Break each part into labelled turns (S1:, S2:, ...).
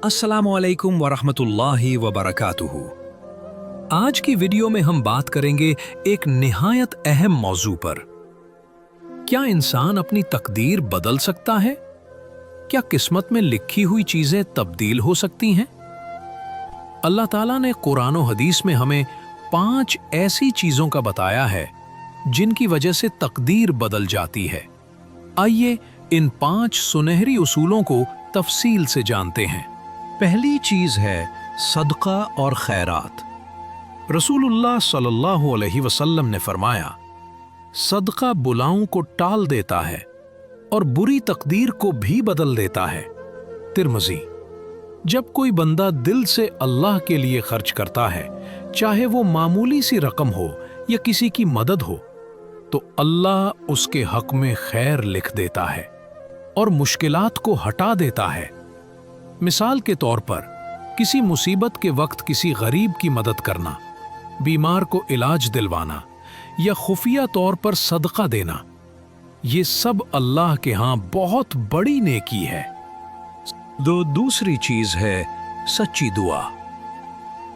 S1: अस्सलामुअलैकुम वरहमतुल्लाहि वबरकातुहू। आज की वीडियो में हम बात करेंगे एक निहायत अहम मौजू पर। क्या इंसान अपनी तकदीर बदल सकता है? क्या किस्मत में लिखी हुई चीजें तब्दील हो सकती हैं? अल्लाह ताला ने कुरान और हदीस में हमें 5 ऐसी चीजों का बताया है जिनकी वजह से तकदीर बदल जाती है। आइए इन 5 सुनहरी उसूलों को तफसील से जानते हैं। पहली चीज है सदका और खैरात। रसूलुल्लाह सल्लल्लाहु अलैहि वसल्लम ने फरमाया, सदका बुलाओं को टाल देता है और बुरी तकदीर को भी बदल देता है। तिरमिज़ी। जब कोई बंदा दिल से अल्लाह के लिए खर्च करता है, चाहे वो मामूली सी रकम हो या किसी की मदद हो, तो अल्लाह उसके हक में खैर लिख देता है और मुश्किलात को हटा देता है। मिसाल के तौर पर किसी मुसीबत के वक्त किसी गरीब की मदद करना, बीमार को इलाज दिलवाना या खुफिया तौर पर सदका देना, ये सब अल्लाह के यहाँ बहुत बड़ी नेकी है। दूसरी चीज है सच्ची दुआ।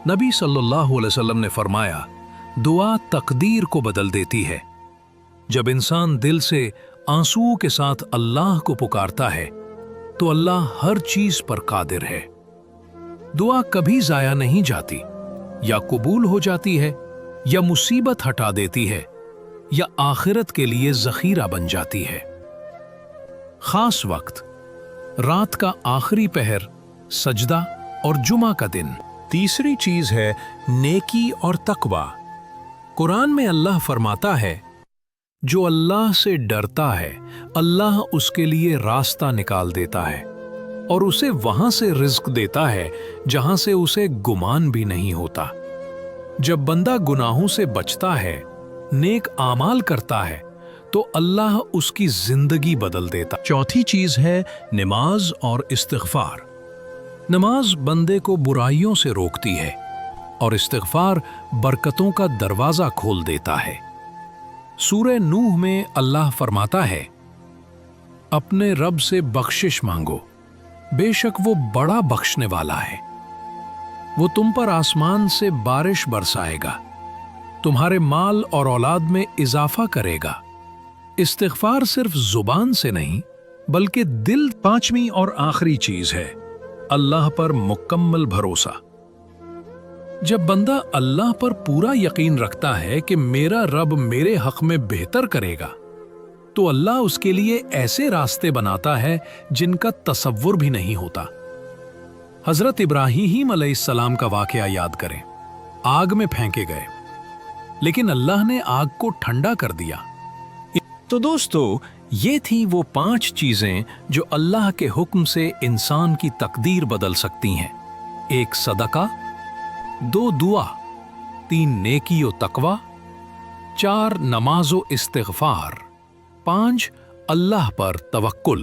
S1: नबी सल्लल्लाहु अलैहि वसल्लम ने फरमाया, दुआ तकदीर को बदल देती है। जब इंसान दिल से आंसुओं के साथ अल्लाह को पुकारता है तो अल्लाह हर चीज पर कादिर है। दुआ कभी जाया नहीं जाती, या कबूल हो जाती है, या मुसीबत हटा देती है, या आखिरत के लिए जखीरा बन जाती है। खास वक्त, रात का आखिरी पहर, सजदा और जुमा का दिन। तीसरी चीज है नेकी और तकवा। कुरान में अल्लाह फरमाता है, जो अल्लाह से डरता है अल्लाह उसके लिए रास्ता निकाल देता है और उसे वहां से रिज्क देता है जहां से उसे गुमान भी नहीं होता। जब बंदा गुनाहों से बचता है, नेक आमाल करता है, तो अल्लाह उसकी जिंदगी बदल देता। चौथी चीज है नमाज और इस्तिग़फ़ार। नमाज बंदे को बुराइयों से रोकती है और इस्तिग़फ़ार बरकतों का दरवाजा खोल देता है। सूरह नूह में अल्लाह फरमाता है, अपने रब से बख्शिश मांगो, बेशक वो बड़ा बख्शने वाला है। वो तुम पर आसमान से बारिश बरसाएगा, तुम्हारे माल और औलाद में इजाफा करेगा। इस्तिग़फ़ार सिर्फ जुबान से नहीं बल्कि दिल। पांचवी और आखिरी चीज है अल्लाह पर मुकम्मल भरोसा। जब बंदा अल्लाह पर पूरा यकीन रखता है कि मेरा रब मेरे हक में बेहतर करेगा, तो अल्लाह उसके लिए ऐसे रास्ते बनाता है जिनका तसव्वुर भी नहीं होता। हजरत इब्राहीम अलैहिस्सलाम का वाकया याद करें। आग में फेंके गए, लेकिन अल्लाह ने आग को ठंडा कर दिया। तो दोस्तों, ये थी वो 5 चीजें जो अल्लाह के हुक्म से इंसान की तकदीर बदल सकती हैं। 1 सदका, 2 दुआ, 3 नेकी व तकवा, 4 नमाज व इस्तिग़फ़ार, 5 अल्लाह पर तवक्कुल।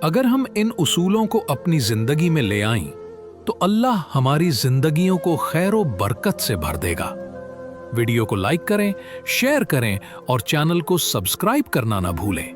S1: अगर हम इन उसूलों को अपनी जिंदगी में ले आएं, तो अल्लाह हमारी जिंदगियों को खैर व बरकत से भर देगा। वीडियो को लाइक करें, शेयर करें और चैनल को सब्सक्राइब करना ना भूलें।